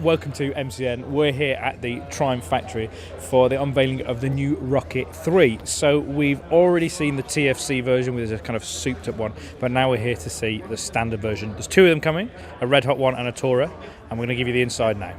Welcome to MCN. We're here at the Triumph factory for the unveiling of the new Rocket 3. So we've already seen the TFC version, which is a kind of souped up one, but now we're here to see the standard version. There's two of them coming, a red hot one and a Tourer, and we're going to give you the inside now.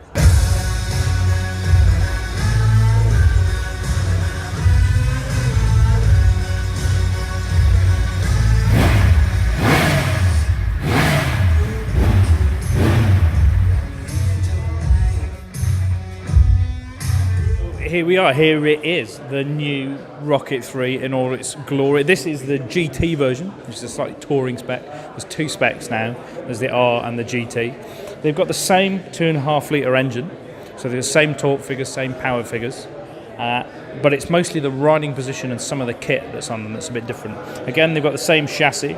Here we are, here it is, the new Rocket 3 in all its glory. This is the GT version, which is a slightly touring spec. There's two specs now, there's the R and the GT. They've got the same 2.5 litre engine, so they're the same torque figures, same power figures, but it's mostly the riding position and some of the kit that's on them that's a bit different. Again, they've got the same chassis,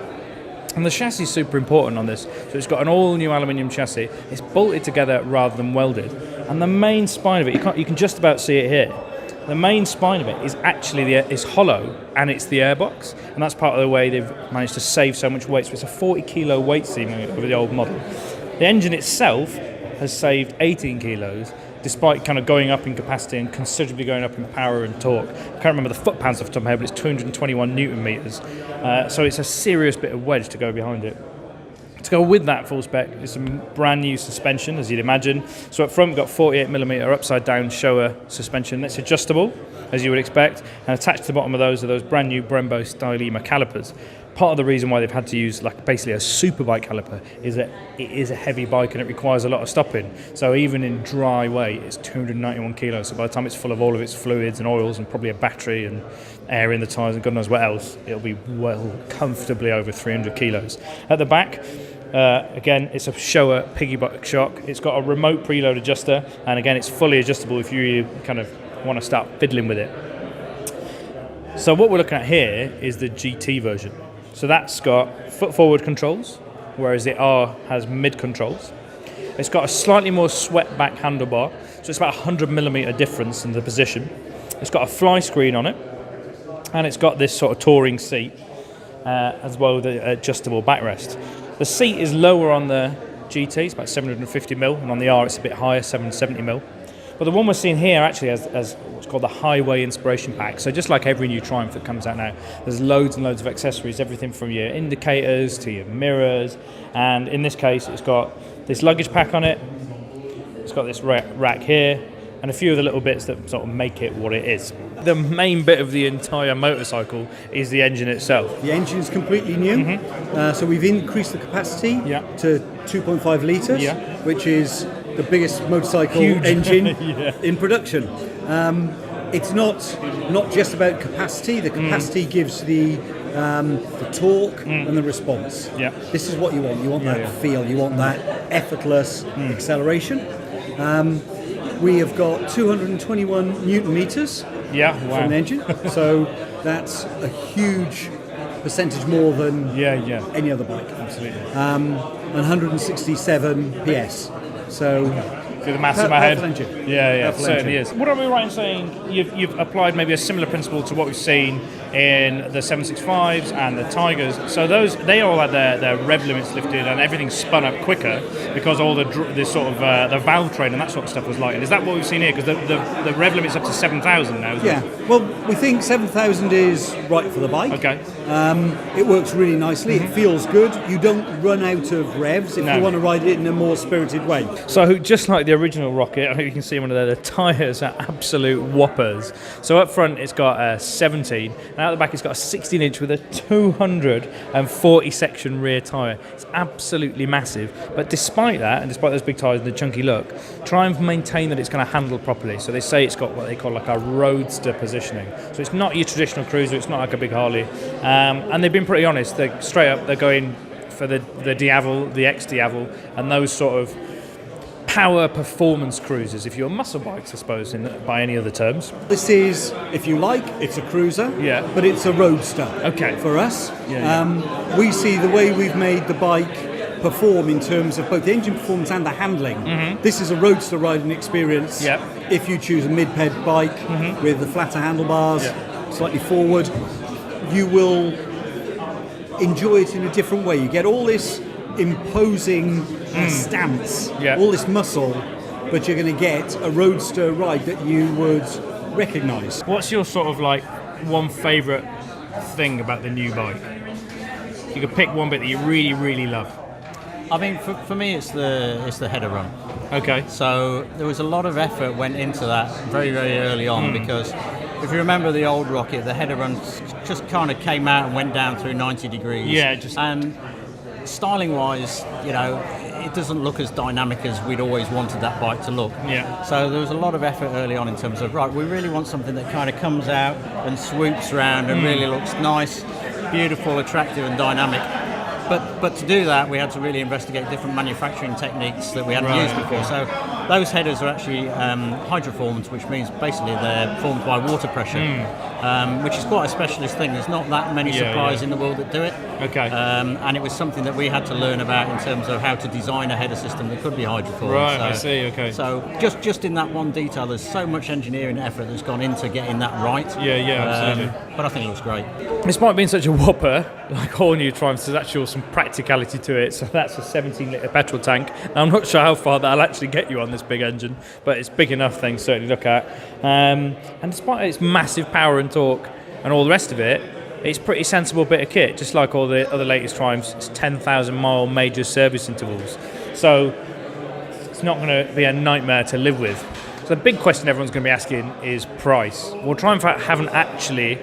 and the chassis is super important on this. So it's got an all-new aluminium chassis. It's bolted together rather than welded. And the main spine of it, you can just about see it here. The main spine of it is actually is hollow, and it's the airbox. And that's part of the way they've managed to save so much weight. So it's a 40-kilo weight seemingly over the old model. The engine itself has saved 18 kilos, despite kind of going up in capacity and considerably going up in power and torque. I can't remember the foot-pounds off the top of my head, but it's 221 newton meters. So it's a serious bit of wedge to go behind it. To go with that full spec is some brand new suspension, as you'd imagine. So up front we've got 48mm upside down Showa suspension. It's adjustable, as you would expect, and attached to the bottom of those are those brand new Brembo Stylema calipers. Part of the reason why they've had to use basically a superbike caliper is that it is a heavy bike and it requires a lot of stopping. So even in dry weight, it's 291 kilos. So by the time it's full of all of its fluids and oils and probably a battery and air in the tyres and God knows what else, it'll be well comfortably over 300 kilos. At the back, again, it's a Showa piggyback shock. It's got a remote preload adjuster, and again, it's fully adjustable if you kind of want to start fiddling with it. So what we're looking at here is the GT version. So that's got foot forward controls, whereas the R has mid controls. It's got a slightly more swept back handlebar, so it's about 100mm difference in the position. It's got a fly screen on it, and it's got this sort of touring seat, as well as the adjustable backrest. The seat is lower on the GT, it's about 750mm, and on the R it's a bit higher, 770mm. But the one we're seeing here actually has what's called the Highway Inspiration Pack. So just like every new Triumph that comes out now, there's loads and loads of accessories, everything from your indicators to your mirrors. And in this case, it's got this luggage pack on it, it's got this rack here, and a few of the little bits that sort of make it what it is. The main bit of the entire motorcycle is the engine itself. The engine is completely new, so we've increased the capacity to 2.5 litres, which is the biggest motorcycle engine in production. It's not just about capacity. The capacity gives the torque and the response. This is what you want. You want that feel. You want that effortless acceleration. We have got 221 newton meters from the engine, so that's a huge percentage more than any other bike. Absolutely. 167 PS. So do the maths in my head. Engine. Yeah, it certainly is. What are we right in saying? You've applied maybe a similar principle to what we've seen in the 765s and the Tigers. So they all had their rev limits lifted and everything spun up quicker because all the sort of the valve train and that sort of stuff was lightened. Is that what we've seen here? Because the rev limit's up to 7,000 now. Well, we think 7,000 is right for the bike. Okay. It works really nicely. It feels good. You don't run out of revs if you want to ride it in a more spirited way. So just like the original Rocket, I hope you can see one of the tyres are absolute whoppers. So up front it's got a 17, and out the back it's got a 16-inch with a 240 section rear tyre. It's absolutely massive. But despite that, and despite those big tyres and the chunky look, Triumph maintain that it's going to handle properly. So they say it's got what they call like a roadster positioning. So it's not your traditional cruiser, it's not like a big Harley. And they've been pretty honest. They're straight up, they're going for the Diavel, the ex-Diavel, and those sort of power performance cruisers, if you're muscle bikes, I suppose, by any other terms. This is, if you like, it's a cruiser, but it's a roadster. Okay. For us, we see the way we've made the bike perform in terms of both the engine performance and the handling. This is a roadster riding experience. If you choose a mid-ped bike with the flatter handlebars, slightly forward, you will enjoy it in a different way. You get all this imposing stance, all this muscle, but you're going to get a roadster ride that you would recognise. What's your sort of like one favourite thing about the new bike? You could pick one bit that you really, really love. I mean, for me, it's the header run. Okay. So there was a lot of effort went into that very, very early on because if you remember the old Rocket, the header run just kind of came out and went down through 90 degrees. Yeah, and styling-wise, you know, it doesn't look as dynamic as we'd always wanted that bike to look. Yeah. So there was a lot of effort early on in terms of, right, we really want something that kind of comes out and swoops around and really looks nice, beautiful, attractive and dynamic. But to do that, we had to really investigate different manufacturing techniques that we hadn't used before. So those headers are actually hydroformed, which means basically they're formed by water pressure, which is quite a specialist thing. There's not that many suppliers in the world that do it. Okay. And it was something that we had to learn about in terms of how to design a header system that could be hydroformed. Right, so, I see, okay. So just in that one detail, there's so much engineering effort that's gone into getting that right. Yeah, absolutely. But I think it looks great. Despite being such a whopper, like all new Triumphs, there's actually some practicality to it. So that's a 17-litre petrol tank. Now, I'm not sure how far that'll actually get you on this big engine, but it's big enough thing to certainly look at. And despite its massive power and torque and all the rest of it, it's a pretty sensible bit of kit, just like all the other latest Triumphs. It's 10,000-mile major service intervals. So it's not going to be a nightmare to live with. So the big question everyone's going to be asking is price. Well, Triumph haven't actually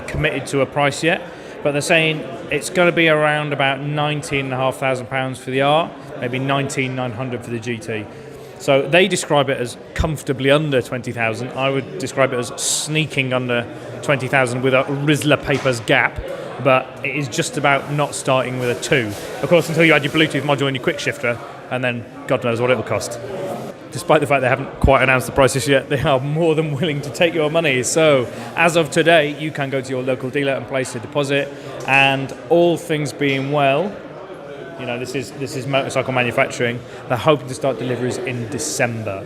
committed to a price yet, but they're saying it's going to be around about £19,500 for the R, maybe £19,900 for the GT. So they describe it as comfortably under 20,000. I would describe it as sneaking under 20,000 with a Rizla Papers gap, but it is just about not starting with a 2. Of course, until you add your Bluetooth module and your quick shifter, and then God knows what it will cost. Despite the fact they haven't quite announced the prices yet, they are more than willing to take your money. So, as of today, you can go to your local dealer and place a deposit. And all things being well, you know, this is motorcycle manufacturing. They're hoping to start deliveries in December.